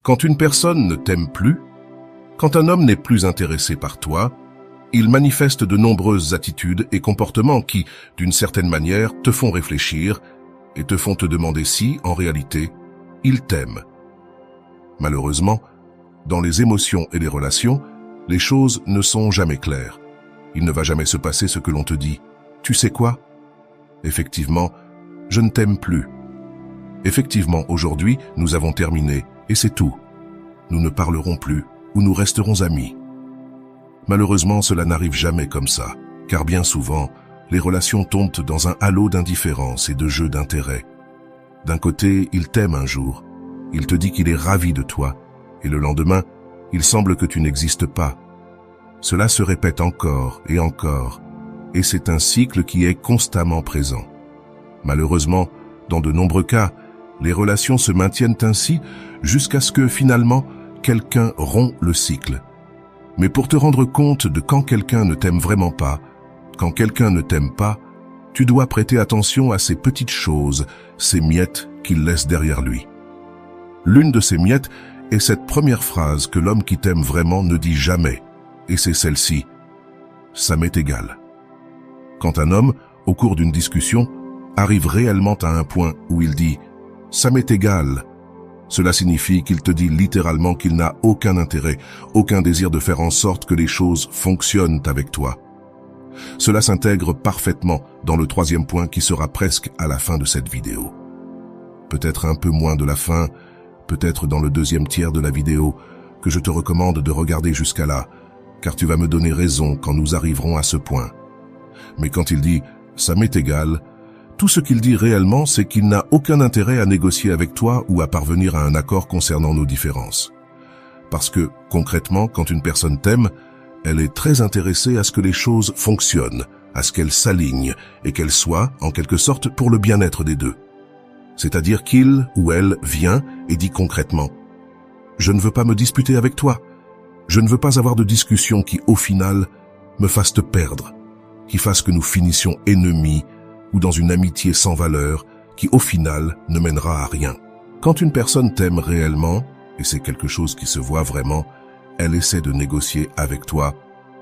Quand une personne ne t'aime plus, quand un homme n'est plus intéressé par toi, il manifeste de nombreuses attitudes et comportements qui, d'une certaine manière, te font réfléchir et te font te demander si, en réalité, il t'aime. Malheureusement, dans les émotions et les relations, les choses ne sont jamais claires. Il ne va jamais se passer ce que l'on te dit. Tu sais quoi? Effectivement, je ne t'aime plus. Effectivement, aujourd'hui, nous avons terminé, et c'est tout. Nous ne parlerons plus, ou nous resterons amis. Malheureusement, cela n'arrive jamais comme ça, car bien souvent, les relations tombent dans un halo d'indifférence et de jeu d'intérêt. D'un côté, il t'aime un jour, il te dit qu'il est ravi de toi, et le lendemain, il semble que tu n'existes pas. Cela se répète encore, et c'est un cycle qui est constamment présent. Malheureusement, dans de nombreux cas, les relations se maintiennent ainsi jusqu'à ce que, finalement, quelqu'un rompt le cycle. Mais pour te rendre compte de quand quelqu'un ne t'aime vraiment pas, quand quelqu'un ne t'aime pas, tu dois prêter attention à ces petites choses, ces miettes qu'il laisse derrière lui. L'une de ces miettes est cette première phrase que l'homme qui t'aime vraiment ne dit jamais, et c'est celle-ci. Ça m'est égal. Quand un homme, au cours d'une discussion, arrive réellement à un point où il dit « ça m'est égal », cela signifie qu'il te dit littéralement qu'il n'a aucun intérêt, aucun désir de faire en sorte que les choses fonctionnent avec toi. Cela s'intègre parfaitement dans le troisième point qui sera presque à la fin de cette vidéo. Peut-être un peu moins de la fin, peut-être dans le deuxième tiers de la vidéo, que je te recommande de regarder jusqu'à là, car tu vas me donner raison quand nous arriverons à ce point. Mais quand il dit « ça m'est égal », tout ce qu'il dit réellement, c'est qu'il n'a aucun intérêt à négocier avec toi ou à parvenir à un accord concernant nos différences. Parce que, concrètement, quand une personne t'aime, elle est très intéressée à ce que les choses fonctionnent, à ce qu'elles s'alignent et qu'elles soient, en quelque sorte, pour le bien-être des deux. C'est-à-dire qu'il ou elle vient et dit concrètement « Je ne veux pas me disputer avec toi. Je ne veux pas avoir de discussion qui, au final, me fasse te perdre, qui fasse que nous finissions ennemis, ou dans une amitié sans valeur qui, au final, ne mènera à rien. » Quand une personne t'aime réellement, et c'est quelque chose qui se voit vraiment, elle essaie de négocier avec toi,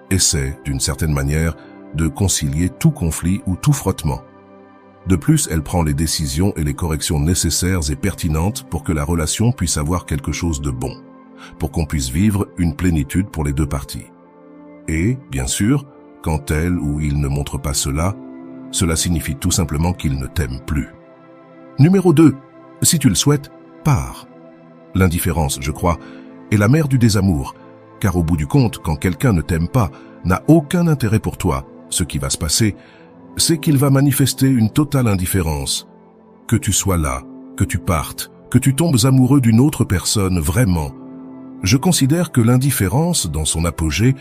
essaie, d'une certaine manière, de concilier tout conflit ou tout frottement. De plus, elle prend les décisions et les corrections nécessaires et pertinentes pour que la relation puisse avoir quelque chose de bon, pour qu'on puisse vivre une plénitude pour les deux parties. Et, bien sûr, quand elle ou il ne montre pas cela, cela signifie tout simplement qu'il ne t'aime plus. Numéro 2. Si tu le souhaites, pars. L'indifférence, je crois, est la mère du désamour, car au bout du compte, quand quelqu'un ne t'aime pas, n'a aucun intérêt pour toi, ce qui va se passer, c'est qu'il va manifester une totale indifférence. Que tu sois là, que tu partes, que tu tombes amoureux d'une autre personne, vraiment. Je considère que l'indifférence, dans son apogée,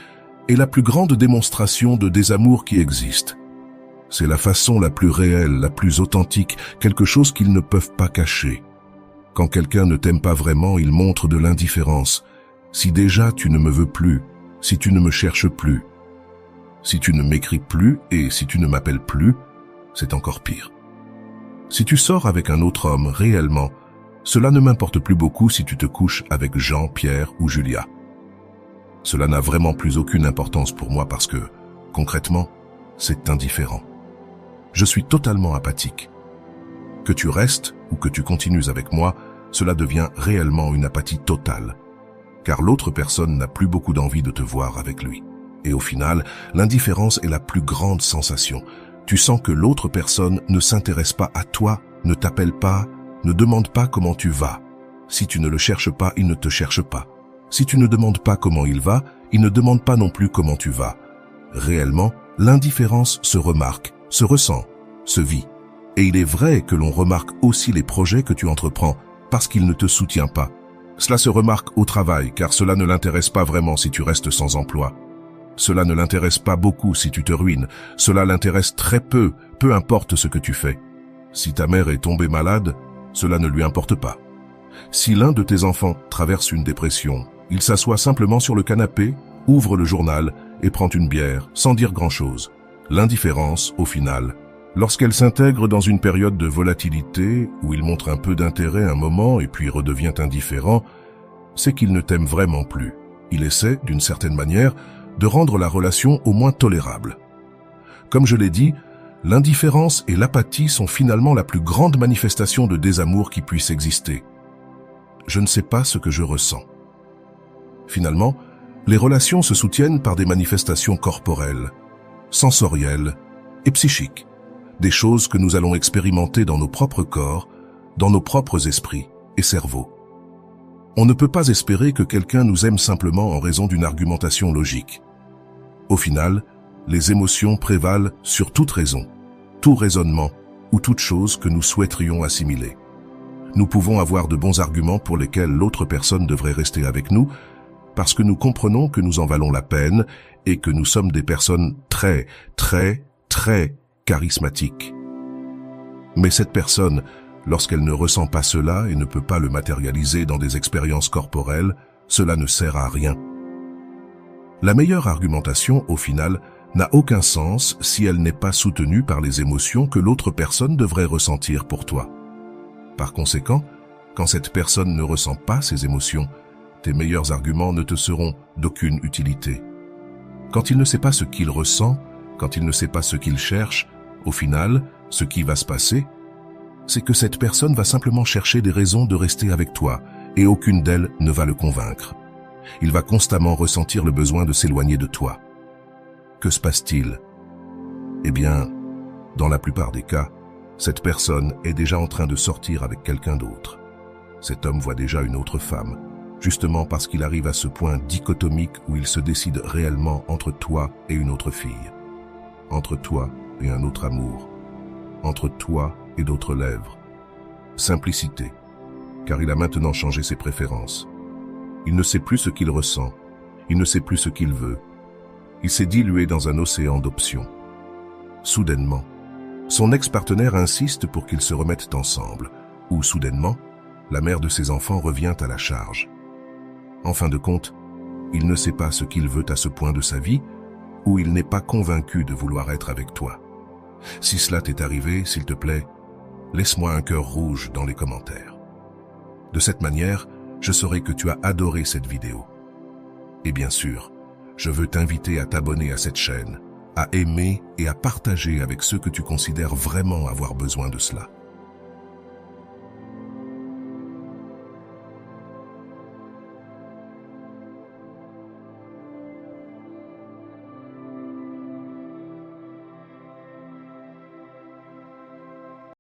est la plus grande démonstration de désamour qui existe. C'est la façon la plus réelle, la plus authentique, quelque chose qu'ils ne peuvent pas cacher. Quand quelqu'un ne t'aime pas vraiment, il montre de l'indifférence. Si déjà tu ne me veux plus, si tu ne me cherches plus, si tu ne m'écris plus et si tu ne m'appelles plus, c'est encore pire. Si tu sors avec un autre homme réellement, cela ne m'importe plus beaucoup si tu te couches avec Jean, Pierre ou Julia. Cela n'a vraiment plus aucune importance pour moi parce que, concrètement, c'est indifférent. Je suis totalement apathique. Que tu restes ou que tu continues avec moi, cela devient réellement une apathie totale. Car l'autre personne n'a plus beaucoup d'envie de te voir avec lui. Et au final, l'indifférence est la plus grande sensation. Tu sens que l'autre personne ne s'intéresse pas à toi, ne t'appelle pas, ne demande pas comment tu vas. Si tu ne le cherches pas, il ne te cherche pas. Si tu ne demandes pas comment il va, il ne demande pas non plus comment tu vas. Réellement, l'indifférence se remarque, se ressent, se vit. Et il est vrai que l'on remarque aussi les projets que tu entreprends parce qu'il ne te soutient pas. Cela se remarque au travail car cela ne l'intéresse pas vraiment si tu restes sans emploi. Cela ne l'intéresse pas beaucoup si tu te ruines. Cela l'intéresse très peu, peu importe ce que tu fais. Si ta mère est tombée malade, cela ne lui importe pas. Si l'un de tes enfants traverse une dépression, il s'assoit simplement sur le canapé, ouvre le journal et prend une bière sans dire grand-chose. L'indifférence, au final, lorsqu'elle s'intègre dans une période de volatilité où il montre un peu d'intérêt un moment et puis redevient indifférent, c'est qu'il ne t'aime vraiment plus. Il essaie, d'une certaine manière, de rendre la relation au moins tolérable. Comme je l'ai dit, l'indifférence et l'apathie sont finalement la plus grande manifestation de désamour qui puisse exister. Je ne sais pas ce que je ressens. Finalement, les relations se soutiennent par des manifestations corporelles, sensorielles et psychiques, des choses que nous allons expérimenter dans nos propres corps, dans nos propres esprits et cerveaux. On ne peut pas espérer que quelqu'un nous aime simplement en raison d'une argumentation logique. Au final, les émotions prévalent sur toute raison, tout raisonnement ou toute chose que nous souhaiterions assimiler. Nous pouvons avoir de bons arguments pour lesquels l'autre personne devrait rester avec nous, parce que nous comprenons que nous en valons la peine et que nous sommes des personnes très charismatiques. Mais cette personne, lorsqu'elle ne ressent pas cela et ne peut pas le matérialiser dans des expériences corporelles, cela ne sert à rien. La meilleure argumentation, au final, n'a aucun sens si elle n'est pas soutenue par les émotions que l'autre personne devrait ressentir pour toi. Par conséquent, quand cette personne ne ressent pas ces émotions, tes meilleurs arguments ne te seront d'aucune utilité. Quand il ne sait pas ce qu'il ressent, quand il ne sait pas ce qu'il cherche, au final, ce qui va se passer, c'est que cette personne va simplement chercher des raisons de rester avec toi, et aucune d'elles ne va le convaincre. Il va constamment ressentir le besoin de s'éloigner de toi. Que se passe-t-il? Eh bien, dans la plupart des cas, cette personne est déjà en train de sortir avec quelqu'un d'autre. Cet homme voit déjà une autre femme, justement parce qu'il arrive à ce point dichotomique où il se décide réellement entre toi et une autre fille, entre toi et un autre amour, entre toi et d'autres lèvres. Simplicité, car il a maintenant changé ses préférences. Il ne sait plus ce qu'il ressent, il ne sait plus ce qu'il veut. Il s'est dilué dans un océan d'options. Soudainement, son ex-partenaire insiste pour qu'ils se remettent ensemble, ou soudainement, la mère de ses enfants revient à la charge. En fin de compte, il ne sait pas ce qu'il veut à ce point de sa vie, ou il n'est pas convaincu de vouloir être avec toi. Si cela t'est arrivé, s'il te plaît, laisse-moi un cœur rouge dans les commentaires. De cette manière, je saurai que tu as adoré cette vidéo. Et bien sûr, je veux t'inviter à t'abonner à cette chaîne, à aimer et à partager avec ceux que tu considères vraiment avoir besoin de cela.